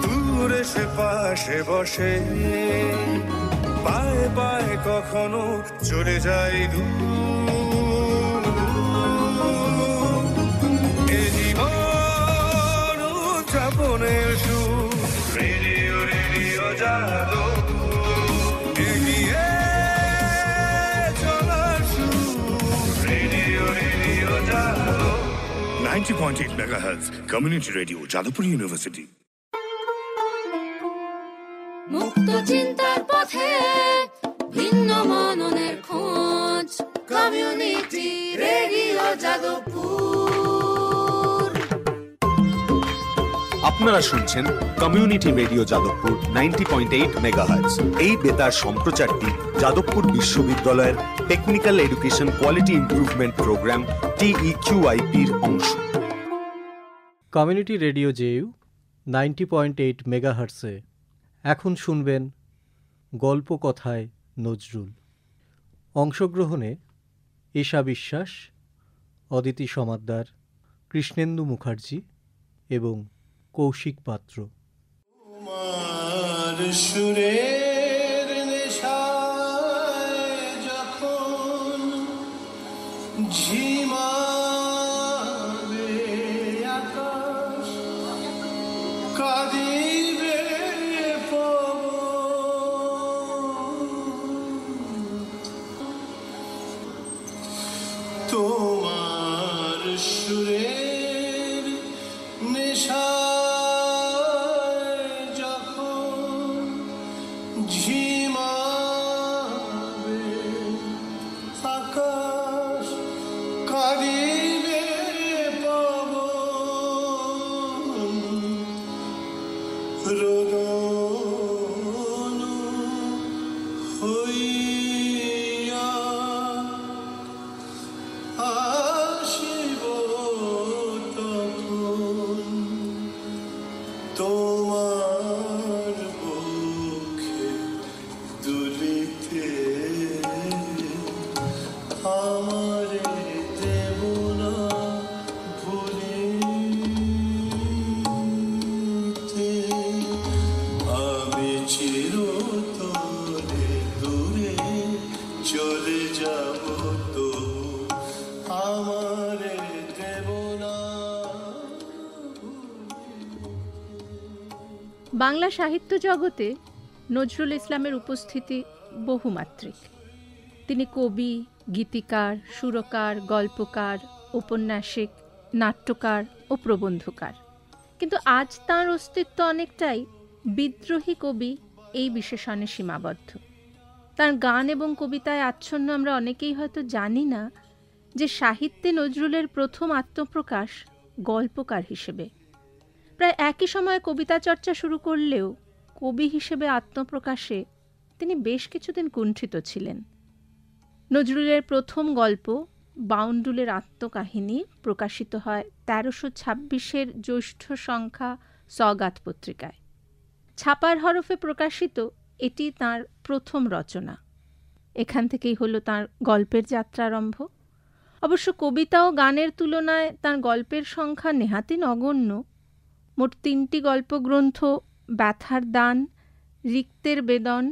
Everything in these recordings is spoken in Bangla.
দূরে সে পাশে বসে, পায়ে পায়ে কখনো চলে যায় দূর। এ জীবন উদযাপনের সুর, রেডিও রেডিও জাদু, এগিয়ে চলার সুর, রেডিও রেডিও জাদু। 90.8 megahertz community radio, Jadavpur university. মুক্ত চিন্তার পথে ভিন্ন মননের খোঁজ, কমিউনিটি রেডিও যাদবপুর। আপনারা শুনছেন কমিউনিটি রেডিও যাদবপুর 90.8 মেগাহার্টজ। এই বেতার সম্প্রচারটি যাদবপুর বিশ্ববিদ্যালয়ের technical education quality improvement programme TEQIP-র অংশ। কমিউনিটি রেডিও জেইউ 90.8 মেগাহার্টজে এখন শুনবেন গল্প কথায় নজরুল। অংশগ্রহণে ঈশা বিশ্বাস, অদিতি সমাদ্দার, কৃষ্ণেন্দু মুখার্জি এবং কৌশিক পাত্র। তোমার সুরের নেশায় যখন ঝিমাবে আকাশ, কাঁদিবে তোমার সুরের নেশায় যখন ঝিমাবে আকাশ, কাঁদিবে পবন, রোদন হইয়া আসিব তখন তোমার বুকে দুলিতে, আমারে দেব না ভুলিতে, আমি চিরতরে দূরে চলে যাব তো আমারে দেব না। বাংলা সাহিত্য জগতে নজরুল ইসলামের উপস্থিতি বহুমাত্রিক। তিনি কবি, গীতিকার, সুরকার, গল্পকার, ঔপন্যাসিক, নাট্যকার ও প্রবন্ধকার। কিন্তু আজ তাঁর অস্তিত্ব অনেকটাই বিদ্রোহী কবি এই বিশেষণে সীমাবদ্ধ। তাঁর গান এবং কবিতায় আচ্ছন্ন আমরা অনেকেই হয়তো জানি না যে সাহিত্যে নজরুলের প্রথম আত্মপ্রকাশ গল্পকার হিসেবে। প্রায় একই সময়ে কবিতা চর্চা শুরু করলেও কবি হিসেবে আত্মপ্রকাশে তিনি বেশ কিছুদিন কুণ্ঠিত ছিলেন। নজরুলের প্রথম গল্প বাউন্ডুলের আত্মকাহিনী প্রকাশিত হয় 1326 জ্যৈষ্ঠ সংখ্যা সওগাত পত্রিকায়। ছাপার হরফে প্রকাশিত এটি তাঁর প্রথম রচনা। এখান থেকেই হলো তাঁর গল্পের যাত্রারম্ভ। অবশ্য কবিতা ও গানের তুলনায় তাঁর গল্পের সংখ্যা নেহাতি নগণ্য। মোট 3টি গল্পগ্রন্থ ব্যথার দান, রিক্তের বেদন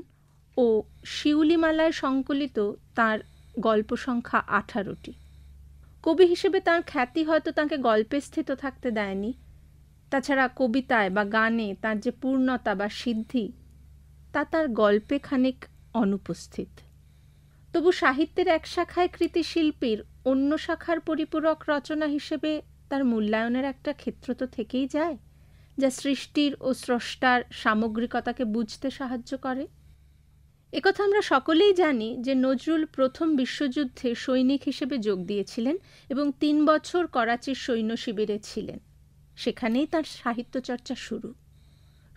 ও শিউলিমালায় সংকলিত তাঁর গল্প সংখ্যা 18টি। কবি হিসেবে তাঁর খ্যাতি হয়তো তাঁকে গল্পে স্থিত থাকতে দেয়নি। তাছাড়া কবিতায় বা গানে তাঁর যে পূর্ণতা বা সিদ্ধি তা তাঁর গল্পে খানিক অনুপস্থিত। তবু সাহিত্যের এক শাখায় কৃতি শিল্পীর অন্য শাখার পরিপূরক রচনা হিসেবে তার মূল্যায়নের একটা ক্ষেত্র তো থেকেই যায়, যা সৃষ্টির ও স্রষ্টার সামগ্রিকতাকে বুঝতে সাহায্য করে। একথা আমরা সকলেই জানি যে নজরুল প্রথম বিশ্বযুদ্ধে সৈনিক হিসেবে যোগ দিয়েছিলেন এবং 3 বছর করাচির সৈন্য শিবিরে ছিলেন। সেখানেই তার সাহিত্য চর্চা শুরু।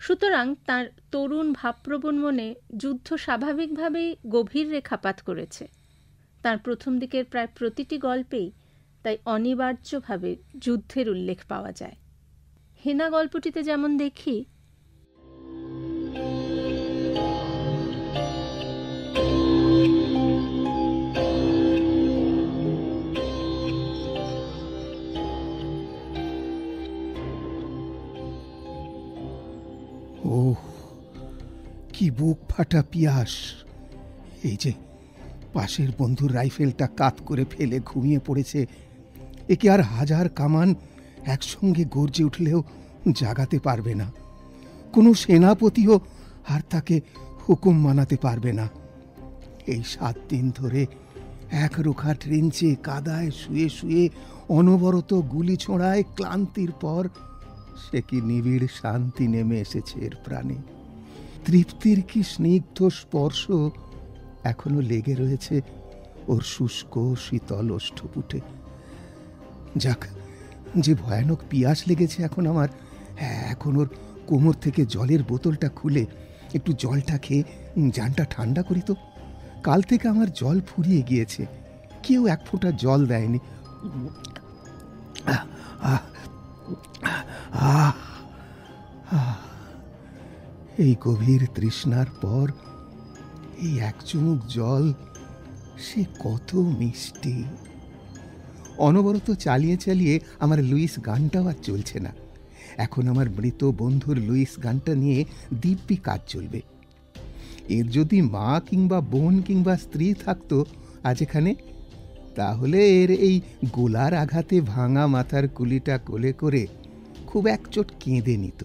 সুতরাং তার তরুণ ভাবপ্রবণ মনে যুদ্ধ স্বাভাবিকভাবেই গভীর রেখাপাত করেছে। তার প্রথম দিকের প্রায় প্রতিটি গল্পেই তাই অনিবার্যভাবে যুদ্ধের উল্লেখ পাওয়া যায়। হেনা গল্পটিতে যেমন দেখি, ওহ, কি বুক ফাটা পিয়াস! এই যে পাশের বন্ধুর রাইফেলটা কাত করে ফেলে ঘুমিয়ে পড়েছে, একে আর হাজার কামান একসঙ্গে গর্জে উঠলেও জাগাতে পারবে না। কোনো সেনাপতিও আর তাকে হুকুম মানাতে পারবে না। এই 7 দিন ধরে একরোখা ট্রেঞ্চে কাদায় শুয়ে শুয়ে অনবরত গুলি ছোঁড়ায় ক্লান্তির পর সে কি নিবিড় শান্তি নেমে এসেছে এর প্রাণে। তৃপ্তির কি স্নিগ্ধ স্পর্শ এখনো লেগে রয়েছে ওর শুষ্ক শীতল ওষ্ঠপুটে। যাক, যে ভয়ানক পিয়াস লেগেছে এখন আমার, এখন ওর কোমর থেকে জলের বোতলটা খুলে একটু জলটা খেয়ে জানটা ঠান্ডা করি তো। কাল থেকে আমার জল ফুরিয়ে গিয়েছে, কেউ এক ফোঁটা জল দেয়নি। এই গভীর তৃষ্ণার পর এই এক চুমুক জল সে কত মিষ্টি। অনবরত চালিয়ে চালিয়ে আমার লুইস গানটাও আর চলছে না। এখন আমার মৃত বন্ধুর লুইস গানটা নিয়ে দিব্যি কাজ চলবে। এর যদি মা কিংবা বোন কিংবা স্ত্রী থাকতো আজ এখানে, তাহলে এর এই গোলার আঘাতে ভাঙা মাথার কুলিটা কোলে করে খুব একচোট কেঁদে নিত।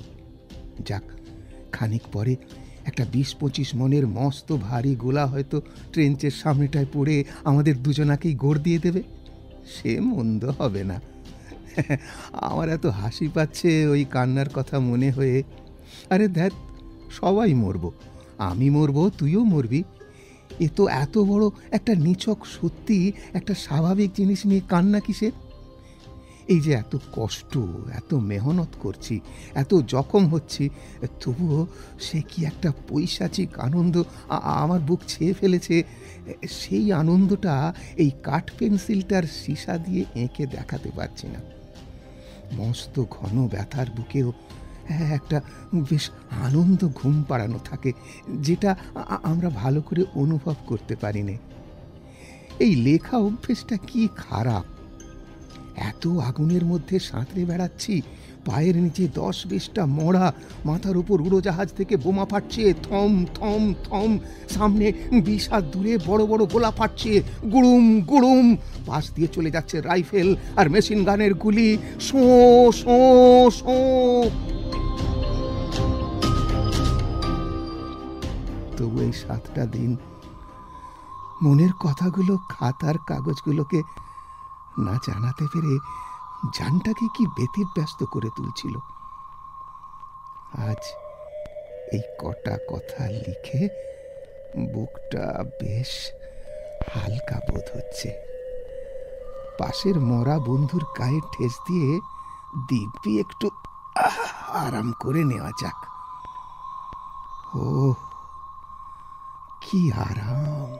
যাক, খানিক পরে একটা 20-25 মনের মস্ত ভারী গোলা হয়তো ট্রেঞ্চের সামনেটায় পড়ে আমাদের দুজনাকেই গোড় দিয়ে দেবে। সে মন্দ হবে না। আমার এত হাসি পাচ্ছে ওই কান্নার কথা মনে হয়ে। আরে ধ্যাত, সবাই মরব, আমি মরব, তুইও মরবি। এ তো এত বড় একটা নিছক সত্যি, একটা স্বাভাবিক জিনিস নিয়ে কান্না কিসের? এই যে এত কষ্ট, এত মেহনত করছি, এত জখম হচ্ছি, তবুও সে কি একটা পৈশাচিক আনন্দ আমার বুক ছেয়ে ফেলেছে। সেই আনন্দটা এই কাঠ পেন্সিলটার সীসা দিয়ে এঁকে দেখাতে পারছি না। মস্ত ঘন ব্যথার বুকেও একটা বেশ আনন্দ ঘুম পাড়ানো থাকে, যেটা আমরা ভালো করে অনুভব করতে পারি না। এই লেখা অভ্যেসটা কি খারাপ! এত আগুনের মধ্যে সাঁতরে বেড়াচ্ছি, পায়ের নিচে 10-20টা মরা, মাথার উপর উড়োজাহাজ থেকে বোমা ফাটছে, থম থম থম, সামনে 20 হাত দূরে বড় বড় গোলা ফাটছে, গুড়ুম গুড়ুম, পাশ দিয়ে চলে যাচ্ছে রাইফেল আর মেশিন গানের গুলি, শো শো শো। তবু এই 7টা দিন মনের কথাগুলো খাতার কাগজগুলোকে না জানাতে পেরে জানটাকে কি ব্যতিব্যস্ত করে তুলছিল। আজ এই কটা কথা লিখে বুকটা বেশ হালকা বোধ হচ্ছে। পাশের মরা বন্ধুর গায়ে ঠেস দিয়ে দিব্যি একটু আরাম করে নেওয়া যাক। ও কি আরাম!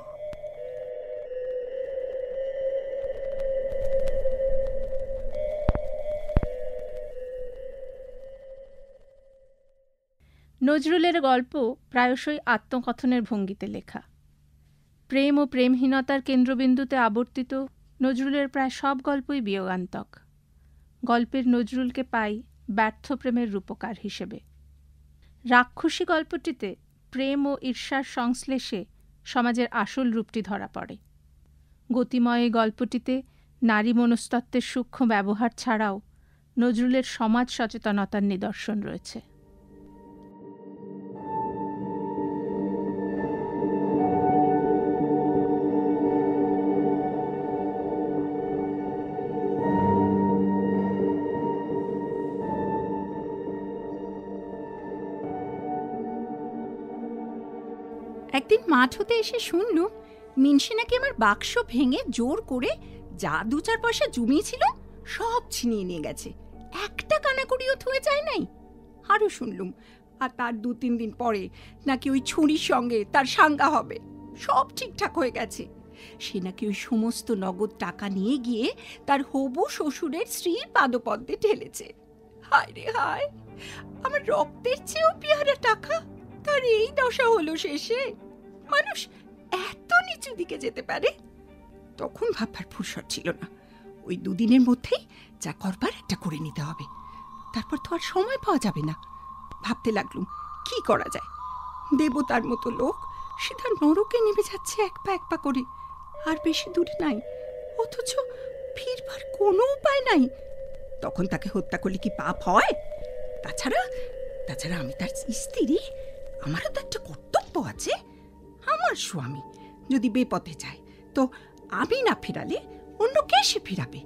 নজরুলের গল্প প্রায়শই আত্মকথনের ভঙ্গিতে লেখা। প্রেম ও প্রেমহীনতার কেন্দ্রবিন্দুতে আবর্তিত নজরুলের প্রায় সব গল্পই বিয়োগান্তক। গল্পের নজরুলকে পাই ব্যর্থ প্রেমের রূপকার হিসেবে। রাক্ষসী গল্পটিতে প্রেম ও ঈর্ষার সংশ্লেষে সমাজের আসল রূপটি ধরা পড়ে। গতিময় এই গল্পটিতে নারী মনস্তত্ত্বের সূক্ষ্ম ব্যবহার ছাড়াও নজরুলের সমাজ সচেতনতার নিদর্শন রয়েছে। একদিন মাঠ হতে এসে শুনলুম মিনসি নাকি আমার বাক্স ভেঙে জোর করে যা 2-4 পয়সা জমিয়েছিল সব ছিনিয়ে নিয়ে গেছে, একটা কানাকড়িও থুয়ে যায় নাই। আরও শুনলুম আর তার 2-3 দিন পরে নাকি ওই ছুরির সঙ্গে তার সাঙ্গা হবে, সব ঠিকঠাক হয়ে গেছে। সে নাকি ওই সমস্ত নগদ টাকা নিয়ে গিয়ে তার হবু শ্বশুরের স্ত্রীর পাদপদ্মে ঢেলেছে। হায় রে হায়, আমার রক্তের চেয়েও পেয়ারা টাকা, তার এই দশা হলো শেষে। মানুষ এত নিচু দিকে যেতে পারে? তখন ভাববার ফুরসত ছিল না। ওই 2 দিনের মধ্যেই যা করবার একটা করে নিতে হবে, তারপর তো আর সময় পাওয়া যাবে না। ভাবতে লাগলুম কি করা যায়? দেবতার মতো লোক সে তার নরকে নেমে যাচ্ছে এক পা করে, আর বেশি দূরে নাই, অথচ ফিরবার কোনো উপায় নাই। তখন তাকে হত্যা করলে কি পাপ হয়? তাছাড়া আমি তার স্ত্রী, আমারও তো একটা কর্তব্য আছে। আমার স্বামী যদি বেপথে যায় তো আমি না ফেরালে অন্য কে সে ফিরাবে?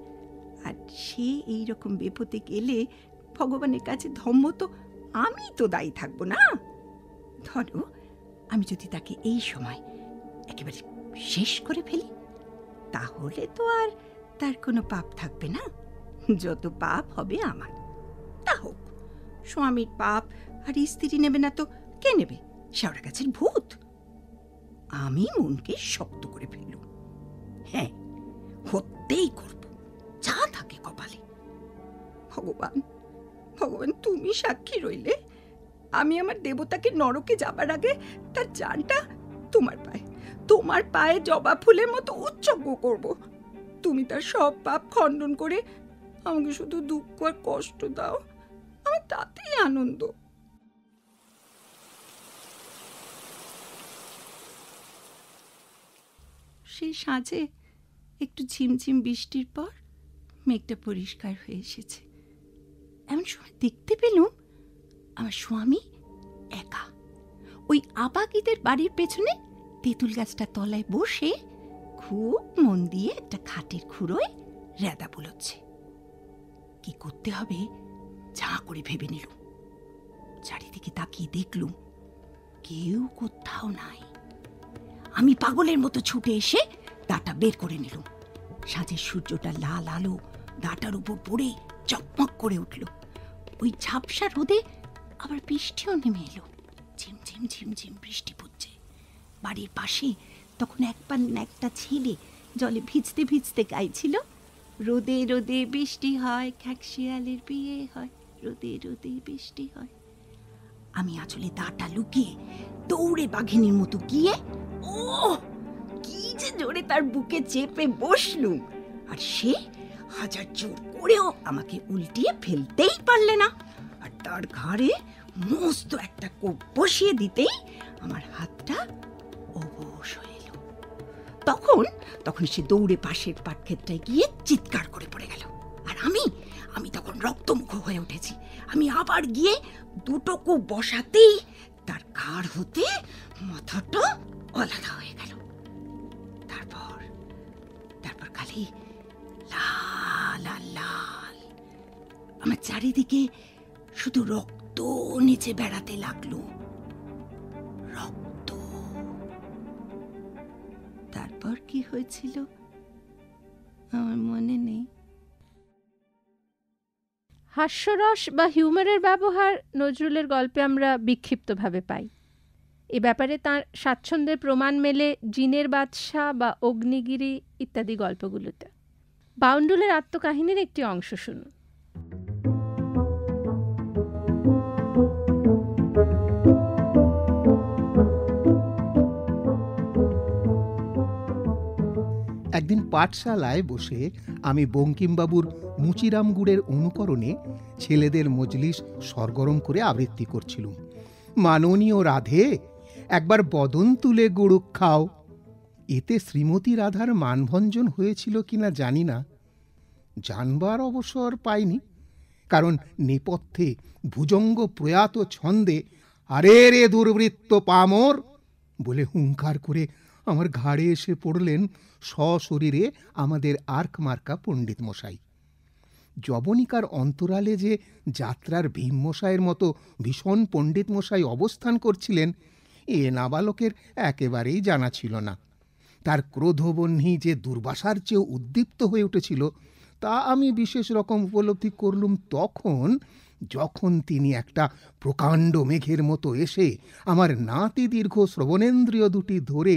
আর সে এইরকম বেপথে গেলে ভগবানের কাছে ধম্ম তো আমি তো দায়ী থাকবো না। ধরো আমি যদি তাকে এই সময় একেবারে শেষ করে ফেলি, তাহলে তো আর তার কোনো পাপ থাকবে না। যত পাপ হবে আমার। তা হোক, স্বামীর পাপ আর স্ত্রী নেবে না তো কে নেবে? শেওড়া গাছের ভূত। আমি মনকে শক্ত করে ফেললুম। হ্যাঁ, হতেই করব, যা থাকে কপালে। ভগবান, তুমি সাক্ষী রইলে, আমি আমার দেবতাকে নরকে যাবার আগে তার জানটা তোমার পায়ে জবা ফুলের মতো উৎসর্গ করব। তুমি তার সব পাপ খণ্ডন করে আমাকে শুধু দুঃখ আর কষ্ট দাও, আমার তাতেই আনন্দ। সেই সাঁঝে একটু ঝিমঝিম বৃষ্টির পর মেঘটা পরিষ্কার হয়ে এসেছে। এমন সময় দেখতে পেলুম আমার স্বামী একা ওই আবাগিদের বাড়ির পেছনে তেঁতুল গাছটা তলায় বসে খুব মন দিয়ে একটা খাটের খুঁড়োয় রেদা বুলোচ্ছে। কি করতে হবে যা করে ভেবে নিল। চারিদিকে তাকিয়ে দেখলুম কেউ কোথাও নাই। আমি পাগলের মতো ছুটে এসে দাটা বের করে নিলুম। সাঁঝের সূর্যটা লাল আলো দাটার উপর পড়ে চকমক করে উঠল। ওই ঝাপসা রোদে আবার বৃষ্টিও নেমে এলো। ঝিমঝিম ঝিমঝিম বৃষ্টি পড়ছে। বাড়ির পাশে তখন একবার একটা ছেলে জলে ভিজতে ভিজতে গাইছিল, রোদে রোদে বৃষ্টি হয়, খ্যাকশিয়ালের বিয়ে হয়, রোদে রোদে বৃষ্টি হয়। আমি আঁচলে দাটা লুকিয়ে দৌড়ে বাঘিনীর মতো গিয়ে কি যে জোরে তার বুকে চেপে বসলুম। আর সে হাজার জোর করেও আমাকে উল্টিয়ে ফেলতেই পারলে না। আর তার ঘাড়ে মস্ত একটা কোপ বসিয়ে দিতেই আমার হাতটা অবশ হয়ে এলো। তখন সে দৌড়ে পাশের পাটক্ষেতটায় গিয়ে চিৎকার করে পড়ে গেল। আর আমি তখন রক্তমুখ হয়ে উঠেছি। আমি আবার গিয়ে দুটো কোপ বসাতেই তার ঘাড় হতে মাথাটা আলাদা হয়ে গেল। তারপর খালি লাল আর লাল। আমার চারিদিকে শুধু রক্ত নিচে বেড়াতে লাগলো, রক্ত। তারপর কি হয়েছিল আমার মনে নেই। হাস্যরস বা হিউমারের ব্যবহার নজরুলের গল্পে আমরা বিক্ষিপ্তভাবে পাই। এ ব্যাপারে তাঁর স্বাচ্ছন্দ্যের প্রমাণ মেলে জিনের বাদশা বা অগ্নিগিরি ইত্যাদি গল্পগুলোতে। বাউন্ডুলের আত্মকাহিনীর একটি অংশ শুনুন। একদিন পাঠশালায় বসে আমি বঙ্কিমবাবুর মুচিরাম গুড়ের অনুকরণে ছেলেদের মজলিস সরগরম করে আবৃত্তি করছিলুম। মাননীয় রাধে, একবার বদন তুলে গুড়ুক খাও। এতে শ্রীমতী রাধার মানভঞ্জন হয়েছিল কিনা জানি না, জানবার অবসর পাইনি। কারণ নেপথ্যে ভুজঙ্গ প্রয়াত ছন্দে আরে রে দুর্বৃত্ত পামর বলে হুঙ্কার করে আমার ঘাড়ে এসে পড়লেন সশরীরে আমাদের আর্ক মার্কা পণ্ডিত মশাই। যবনিকার অন্তরালে যে যাত্রার ভীম মশাইয়ের মতো ভীষণ পণ্ডিত মশাই অবস্থান করছিলেন এ নাবালকের একেবারেই জানা ছিল না। তার ক্রোধবহ্নি যে দুর্বাসার চেয়েও উদ্দীপ্ত হয়ে উঠেছিল তা আমি বিশেষ রকম উপলব্ধি করলুম যখন তিনি একটা প্রকাণ্ড মেঘের মতো এসে আমার নাতি দীর্ঘ শ্রবণেন্দ্রিয় দুটি ধরে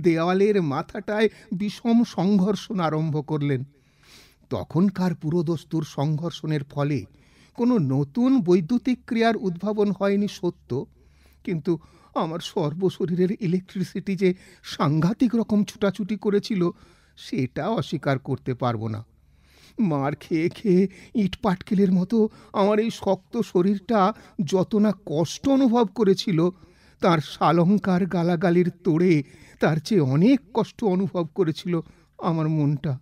দেওয়ালের মাথাটায় বিষম সংঘর্ষণ আরম্ভ করলেন। তখনকার পুরোদস্তুর সংঘর্ষণের ফলে কোনো নতুন বৈদ্যুতিক ক্রিয়ার উদ্ভাবন হয়নি সত্য, কিন্তু আমার সর্বশরীরের ইলেকট্রিসিটি যে সাংঘাতিক রকম ছুটাছুটি করেছিল সেটা অস্বীকার করতে পারবো না। মার খেয়ে খেয়ে ইট পাটকেলের মতো আমার এই শক্ত শরীরটা যত না কষ্ট অনুভব করেছিল, তার শালঙ্কার গালাগালির তোড়ে তার চেয়ে অনেক কষ্ট অনুভব করেছিল আমার মনটা।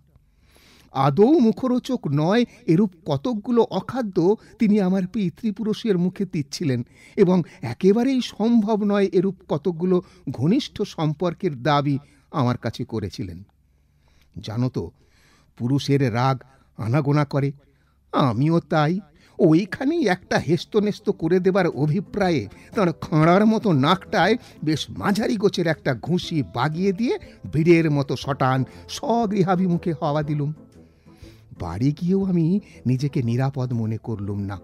আদৌ মুখরোচক নয় এরূপ কতকগুলো অখাদ্য তিনি আমার পিতৃপুরুষের মুখে দিচ্ছিলেন, এবং একেবারেই সম্ভব নয় এরূপ কতকগুলো ঘনিষ্ঠ সম্পর্কের দাবি আমার কাছে করেছিলেন। জানো তো, পুরুষের রাগ আনাগোনা করে, আমিও তাই। ওইখানেই একটা হেস্তনেস্ত করে দেবার অভিপ্রায়ে তার খাঁড়ার মতো নাকটায় বেশ মাঝারি গোছের একটা ঘুষি বাগিয়ে দিয়ে বীরের মতো শটান স্বগৃহাভিমুখে হওয়া দিলুম। বাড়ি গিয়েও আমি নিজেকে নিরাপদ মনে করলুম না,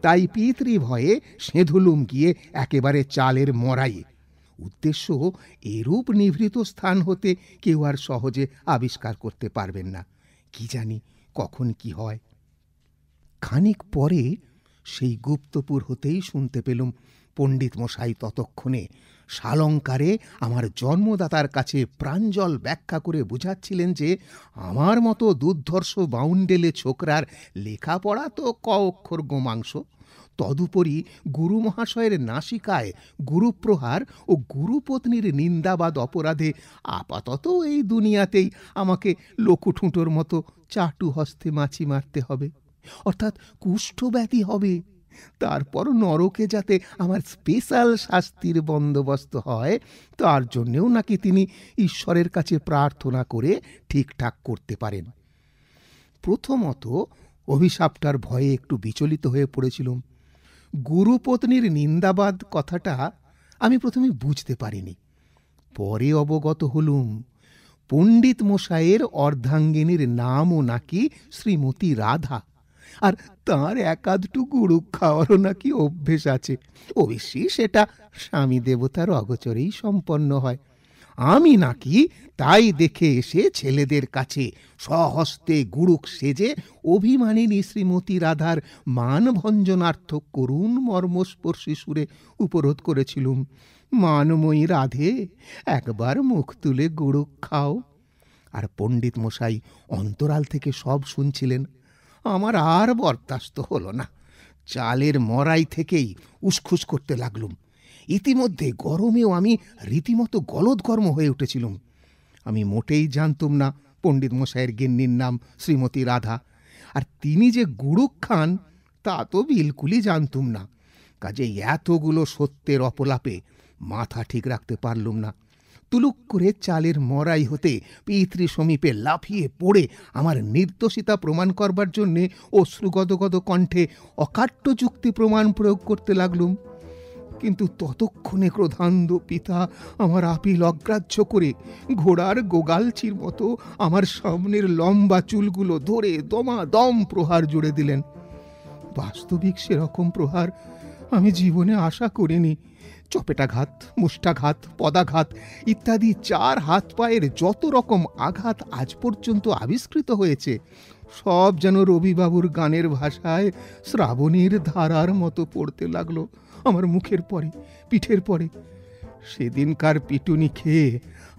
তাই পিতৃ ভয়ে সেঁধুলুম গিয়ে একেবারে চালের মরাইয়ে। উদ্দেশ্য, এরূপ নিভৃত স্থান হতে কেউ আর সহজে আবিষ্কার করতে পারবেন না। কি জানি কখন কি হয়। খানিক পরে সেই গুপ্তপুর হতেই শুনতে পেলুম পণ্ডিত মশাই ততক্ষণে শালঙ্কারে আমার জন্মদাতার কাছে প্রাঞ্জল ব্যাখ্যা করে বুঝাচ্ছিলেন যে আমার মতো দুর্ধর্ষ বাউন্ডেলে ছোকরার লেখাপড়া তো ক অক্ষর গোমাংস, তদুপরি গুরু মহাশয়ের নাসিকায় গুরুপ্রহার ও গুরুপত্নীর নিন্দাবাদ অপরাধে আপাতত এই দুনিয়াতেই আমাকে লকুঠুঁটোর মতো চাটু হস্তে মাছি মারতে হবে, অর্থাৎ কুষ্ঠব্যাধি হবে। তারপর নরকে যাতে আমার স্পেশাল শাস্তির বন্দোবস্ত হয়, তার জন্যেও নাকি তিনি ঈশ্বরের কাছে প্রার্থনা করে ঠিকঠাক করতে পারেন। প্রথমত অভিশাপটার ভয়ে একটু বিচলিত হয়ে পড়েছিলাম। গুরুপত্নীর নিন্দাবাদ কথাটা আমি প্রথমে বুঝতে পারিনি, পরে অবগত হলুম পণ্ডিত মশায়ের অর্ধাঙ্গিনীর নামও নাকি শ্রীমতী রাধা, আর তাঁর একাধটু গুরু খাওয়ারও নাকি অভ্যেস আছে। অবশ্যই সেটা স্বামী দেবতার অগোচরেই সম্পন্ন হয়। আমি নাকি তাই দেখে এসে ছেলেদের কাছে স্বহস্তে গুরুক সেজে অভিমানিনী শ্রীমতী রাধার মানভঞ্জনার্থ করুণ মর্মস্পর্শী সুরে উপরোধ করেছিলুম, মানময়ী রাধে, একবার মুখ তুলে গুরুক খাও। আর পণ্ডিত মশাই অন্তরাল থেকে সব শুনছিলেন। আমার আর বরদাস্ত হলো না, চালের মরাই থেকেই উসখুস করতে লাগলুম। ইতিমধ্যে গরমেও আমি রীতিমতো গলদঘর্ম হয়ে উঠেছিলুম। আমি মোটেই জানতুম না পণ্ডিত মশাইয়ের গিন্নির নাম শ্রীমতী রাধা, আর তিনি যে গুরুক খান তা তো বিলকুলই জানতুম না। কাজে এতগুলো সত্যের অপলাপে মাথা ঠিক রাখতে পারলুম না। তুলুক করে চালের মরাই হতে পিতৃ সমীপে লাফিয়ে পড়ে আমার নির্দোষিতা প্রমাণ করবার জন্যে অশ্রুগদগদ কণ্ঠে অকাট্য যুক্তি প্রমাণ প্রয়োগ করতে লাগলুম। কিন্তু ততক্ষণে ক্রোধান্ধ পিতা আমার আপিল অগ্রাহ্য করে ঘোড়ার গোগালচির মতো আমার সামনের লম্বা চুলগুলো ধরে দমাদম প্রহার জুড়ে দিলেন। বাস্তবিক সেরকম প্রহার আমি জীবনে আশা করিনি। চপেটাঘাত, মুষ্টাঘাত, পদাঘাত ইত্যাদি 4 হাত পায়ের যত রকম আঘাত আজ পর্যন্ত আবিষ্কৃত হয়েছে, সব যেন রবিবাবুর গানের ভাষায় শ্রাবণীর ধারার মতো পড়তে লাগলো আমার মুখের পরে, পিঠের পরে। সেদিনকার পিটুনি খেয়ে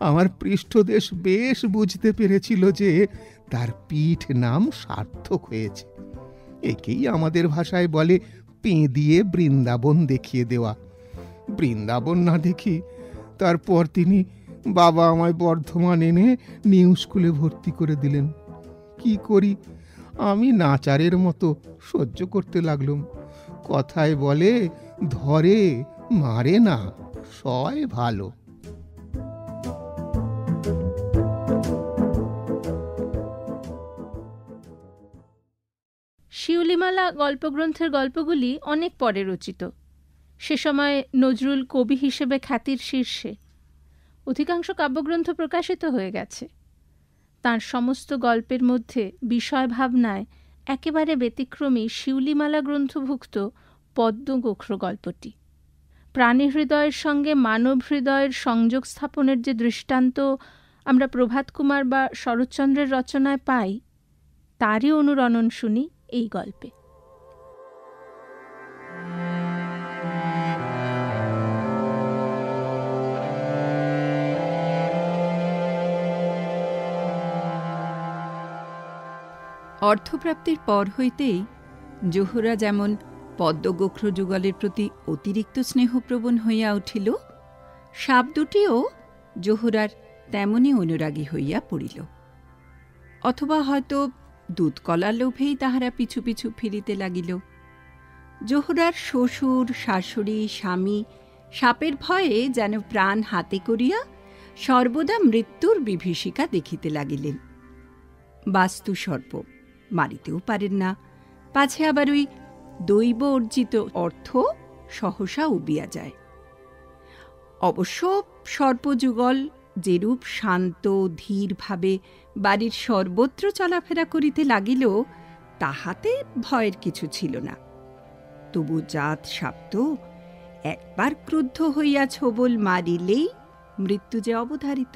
আমার পৃষ্ঠদেশ বেশ বুঝতে পেরেছিল যে তার পিঠ নাম সার্থক হয়েছে। একেই আমাদের ভাষায় বলে পেঁদিয়ে বৃন্দাবন দেখিয়ে দেওয়া। বৃন্দাবন না দেখি তারপর তিনি বাবা আমায় বর্ধমান এনে নিউ স্কুলে ভর্তি করে দিলেন। কি করি, আমি নাচারের মতো সহ্য করতে লাগলুম। কথায় বলে, ধরে মারে না, সয় ভালো। শিউলিমালা গল্পগ্রন্থের গল্পগুলি অনেক পরে রচিত। সে সময় নজরুল কবি হিসেবে খ্যাতির শীর্ষে। অধিকাংশ কাব্যগ্রন্থ প্রকাশিত হয়ে গেছে। তাঁর সমস্ত গল্পের মধ্যে বিষয় ভাবনায় একেবারে ব্যতিক্রমী শিউলিমালা গ্রন্থভুক্ত পদ্মগোখ্র গল্পটি। প্রাণী হৃদয়ের সঙ্গে মানব হৃদয়ের সংযোগ স্থাপনের যে দৃষ্টান্ত আমরা প্রভাত কুমার বা শরৎচন্দ্রের রচনায় পাই, তারই অনুরণন শুনি এই গল্পে। অর্থপ্রাপ্তির পর হইতেই জোহরা যেমন পদ্মগোখ্র যুগলের প্রতি অতিরিক্ত স্নেহপ্রবণ হইয়া উঠিল, সাপ দুটিও জোহরার তেমনি অনুরাগী হইয়া পড়িল। অথবা হয়তো দুধ কলার লোভেই তাহারা পিছু পিছু ফিরিতে লাগিল। জোহরার শ্বশুর, শাশুড়ি, স্বামী সাপের ভয়ে যেন প্রাণ হাতে করিয়া সর্বদা মৃত্যুর বিভীষিকা দেখিতে লাগিলেন। বাস্তু সর্প, মারিতেও পারেন না, পাছে আবার ওই দৈব অর্জিত অর্থ সহসা উবিয়া যায়। অবশ্য সর্পযুগল যেরূপ শান্ত ধীরভাবে বাড়ির সর্বত্র চলাফেরা করিতে লাগিল, তাহাতে ভয়ের কিছু ছিল না। তবু জাত সাপ তো একবার ক্রুদ্ধ হইয়া ছোবল মারিলেই মৃত্যু যে অবধারিত।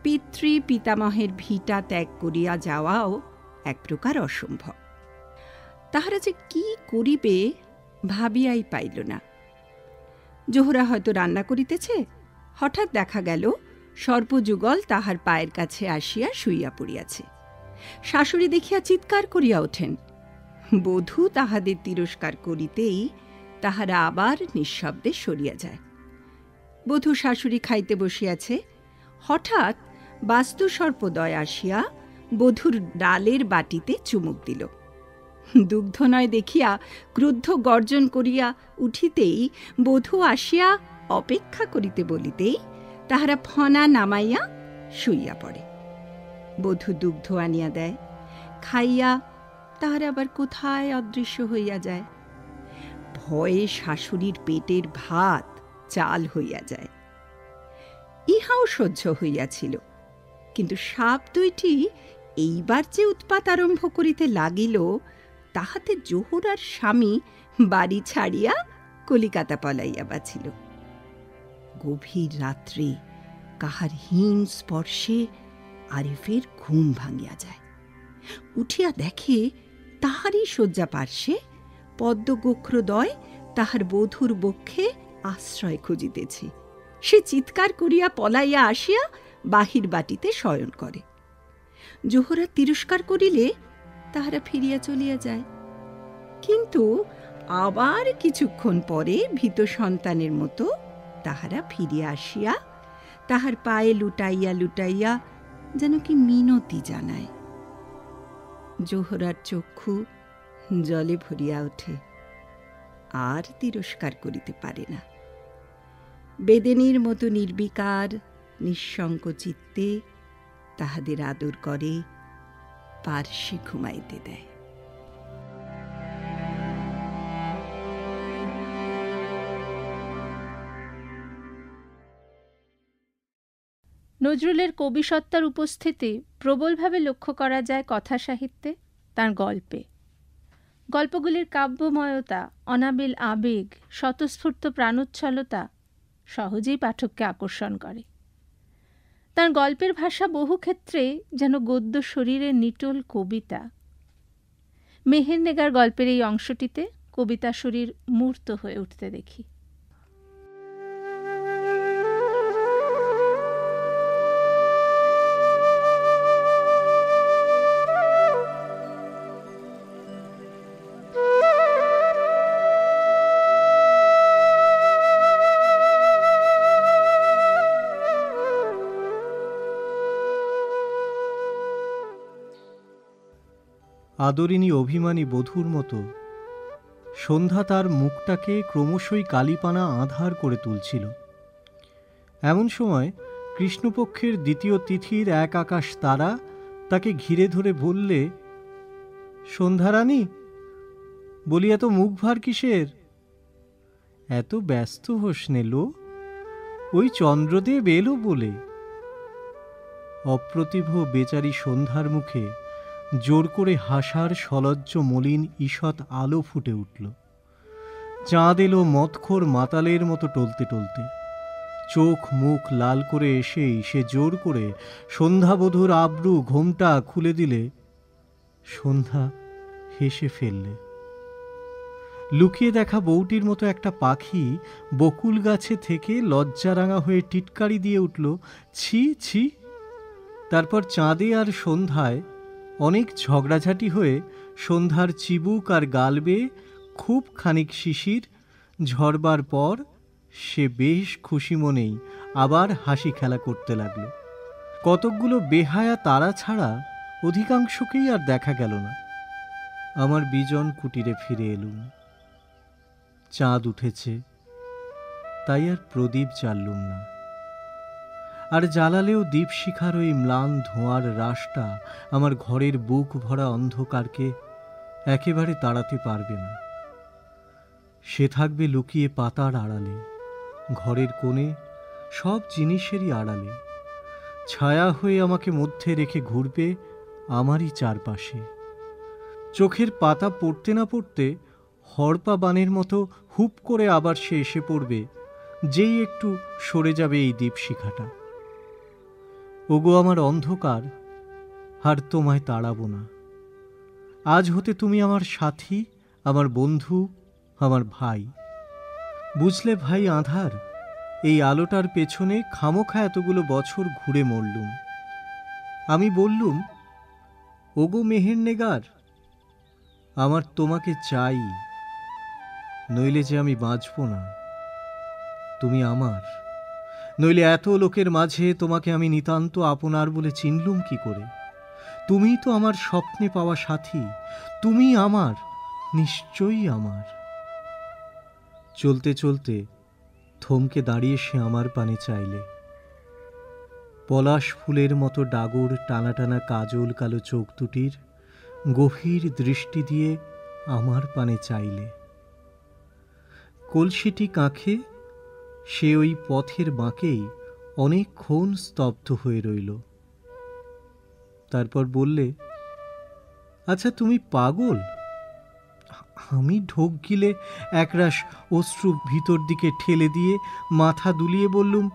পিতৃ পিতামহের ভিটা ত্যাগ করিয়া যাওয়াও এক প্রকার অসম্ভব। তাহারা যে কি করিবে ভাবিয়াই পাইল না। জোহরা হয়তো রান্না করিতেছে, হঠাৎ দেখা গেল সর্পযুগল তাহার পায়ের কাছে আসিয়া শুইয়া পড়িয়াছে। শাশুড়ি দেখিয়া চিৎকার করিয়া ওঠেন। বধূ তাহাদের তিরস্কার করিতেই তাহারা আবার নিঃশব্দে সরিয়া যায়। বধূ শাশুড়ি খাইতে বসিয়াছে, হঠাৎ বাস্তু সর্পদয় আসিয়া বধূর ডালের বাটিতে চুমুক দিল। দুগ্ধ নয় দেখিয়া ক্রুদ্ধ গর্জন করিয়া উঠিতেই বধূ আসিয়া অপেক্ষা করিতে বলিতেই তাহারা ফনা নামাইয়া শুইয়া পড়ে। বধূ দুগ্ধ আনিয়া দেয়, খাইয়া তাহারা আবার কোথায় অদৃশ্য হইয়া যায়। ভয়ে শাশুড়ির পেটের ভাত চাল হইয়া যায়। ইহাও সহ্য হইয়াছিল, কিন্তু সাপ দুইটি এইবার যে উৎপাত আরম্ভ করিতে লাগিল, তাহাতে জোহরার স্বামী বাড়ি ছাড়িয়া কলিকাতা পলাইয়া বাঁচিল। গভীর রাত্রে কাহার হীন স্পর্শে আরিফের ঘুম ভাঙিয়া যায়। উঠিয়া দেখে তাহারই শয্যা পার্শ্বে পদ্মগোখ্রদ্বয় তাহার বধূর বক্ষে আশ্রয় খুঁজিতেছে। সে চিৎকার করিয়া পলাইয়া আসিয়া বাহির বাটিতে শয়ন করে। জোহরা তিরস্কার করিলে তাহারা ফিরিয়া চলিয়া যায়। কিন্তু আবার কিছুক্ষণ পরে ভীত সন্তানের মতো তাহারা ফিরিয়া আসিয়া তাহার পায়ে লুটাইয়া লুটাইয়া যেন কি মিনতি জানায়। জোহরার চক্ষু জলে ভরিয়া ওঠে, আর তিরস্কার করিতে পারে না। বেদেনীর মতো নির্বিকার নিঃশঙ্ক চিত্তে তাহাদের আদর করে, পার্শ্বে ঘুমাইতে দেয়। নজরুলের কবিসত্তার উপস্থিতি প্রবলভাবে লক্ষ্য করা যায় কথা সাহিত্যে, তাঁর গল্পে। গল্পগুলির কাব্যময়তা, অনাবিল আবেগ, স্বতঃস্ফূর্ত প্রাণোচ্ছলতা সহজেই পাঠককে আকর্ষণ করে। তাঁর গল্পের ভাষা বহু ক্ষেত্রে যেন গদ্য শরীরের নিটোল কবিতা। মেহেরনেগার গল্পের এই অংশটিতে কবিতা শরীর মূর্ত হয়ে উঠতে দেখি। আদরিণী অভিমানী বধূর মতো সন্ধ্যা তার মুখটাকে ক্রমশই কালিপানা আঁধার করে তুলছিল। এমন সময় কৃষ্ণপক্ষের দ্বিতীয় তিথির এক আকাশ তারা তাকে ঘিরে ধরে বললে, সন্ধ্যারানী, বলি এত মুখ ভার কিসের? এত ব্যস্ত হোস নে লো, ওই চন্দ্রদেব এলো বলে। অপ্রতিভ বেচারি সন্ধ্যার মুখে জোর করে হাসার সলজ্জ মলিন ঈষৎ আলো ফুটে উঠল। চাঁদ এলো মদখোর মাতালের মতো টলতে টলতে। চোখ মুখ লাল করে এসেই সে জোর করে সন্ধ্যাবধূর আব্রু ঘোমটা খুলে দিলে। সন্ধ্যা হেসে ফেললে। লুকিয়ে দেখা বউটির মতো একটা পাখি বকুল গাছে থেকে লজ্জারাঙা হয়ে টিটকারি দিয়ে উঠল, ছি ছি। তারপর চাঁদে আর সন্ধ্যায় অনেক ঝগড়াঝাটি হয়ে সন্ধ্যার চিবুক আর গাল বেয়ে খুব খানিক শিশির ঝরবার পর সে বেশ খুশি মনেই আবার হাসি খেলা করতে লাগল। কতকগুলো বেহায়া তারা ছাড়া অধিকাংশকেই আর দেখা গেল না। আমার বিজন কুটিরে ফিরে এলুম। চাঁদ উঠেছে, তাই আর প্রদীপ জ্বাললুম না। আর জ্বালালেও দীপশিখার ওই ম্লান ধোঁয়ার রাশটা আমার ঘরের বুক ভরা অন্ধকারকে একেবারে তাড়াতে পারবে না। সে থাকবে লুকিয়ে পাতার আড়ালে, ঘরের কোণে, সব জিনিসেরই আড়ালে, ছায়া হয়ে আমাকে মধ্যে রেখে ঘুরবে আমারই চারপাশে। চোখের পাতা পড়তে না পড়তে হড়পা বানের মতো হুপ করে আবার সে এসে পড়বে, যেই একটু সরে যাবে এই দীপশিখাটা। ওগো আমার অন্ধকার, আর তোমায় তাড়াবো না। আজ হতে তুমি আমার সাথী, আমার বন্ধু, আমার ভাই। বুঝলে ভাই আঁধার, এই আলোটার পেছনে খামোখা এতগুলো বছর ঘুরে মরলুম। আমি বললুম, ওগো মেহের নেগার, আমার তোমাকে চাই, নইলে যে আমি বাঁচব না। তুমি আমার, নইলে এত লোকের মাঝে তোমাকে আমি নিতান্ত আপনার বলে চিনলুম কি করে? তুমিই তো আমার স্বপ্নে পাওয়া সাথী, তুমি আমার, নিশ্চয়ই আমার। চলতে চলতে থমকে দাঁড়িয়ে সে আমার পানে চাইলে। পলাশ ফুলের মতো ডাগর টানা টানা কাজল কালো চোখ দুটির গভীর দৃষ্টি দিয়ে আমার পানে চাইলে। কলসিটি কাঁখে সে ওই পথের বাঁকেই অনেকক্ষণ স্তব্ধ হয়ে রইল। তারপর বললে, আচ্ছা তুমি পাগল? আমি ঢোক গিলে একরাশ অশ্রু ভিতর দিকে ঠেলে দিয়ে মাথা দুলিয়ে বললুম,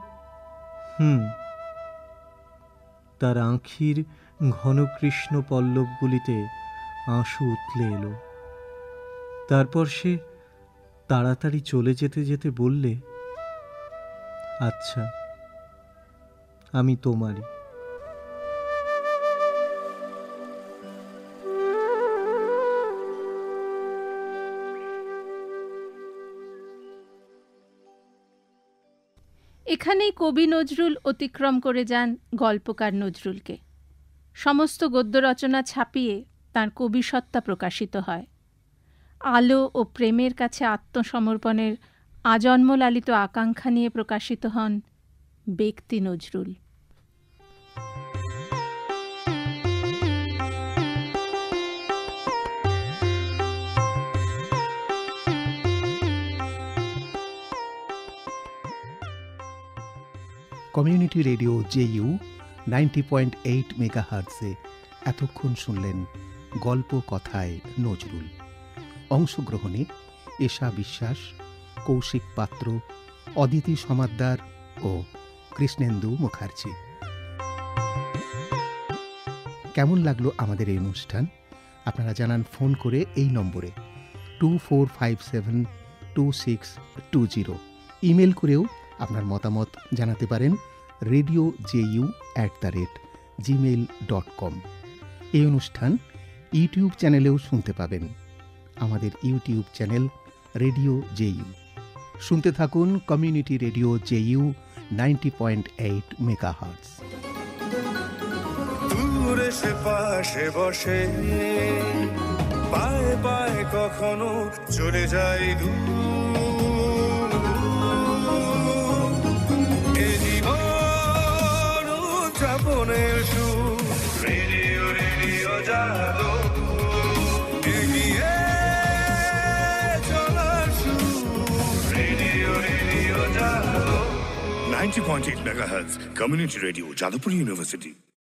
তার আঁখির ঘন কৃষ্ণ পল্লবগুলিতে আঁসু উতলে এলো। তারপর সে তাড়াতাড়ি চলে যেতে যেতে বললে, আচ্ছা, আমি তোমারই। এখানেই কবি নজরুল অতিক্রম করে যান গল্পকার নজরুলকে। সমস্ত গদ্য রচনা ছাপিয়ে তাঁর কবিসত্তা প্রকাশিত হয়। আলো ও প্রেমের কাছে আত্মসমর্পণের আজন্ম লালিত আকাঙ্ক্ষা নিয়ে প্রকাশিত হন ব্যক্তি নজরুল। কমিউনিটি রেডিও JU 90.8 মেগাহার্টজে এতক্ষণ শুনলেন গল্প কথায় নজরুল। অংশগ্রহণে এশা বিশ্বাস, কৌশিক পাত্র, অদিতি সমাদ্দার ও কৃষ্ণেন্দু মুখার্জি। কেমন লাগলো আমাদের এই অনুষ্ঠান? আপনারা জানান ফোন করে এই নম্বরে 24572620। ইমেল করেও আপনার মতামত জানাতে পারেন radiojU@gmail.com। এই অনুষ্ঠান ইউটিউব চ্যানেলেও শুনতে পাবেন। আমাদের ইউটিউব চ্যানেল রেডিও JU। শুনতে থাকুন কমিউনিটি রেডিও JU 90.8 মেগাহার্টজ। দূরে সে পাশে বসে, পায়ে পায়ে কখনো চলে যায় দূর। এ জীবন উদযাপনের সুর, রেডিও রেডিও যাদবপুর। এগিয়ে চলার সুর, radio radio Jadavpur. 90.8 megahertz, Community Radio, Jadavpur University.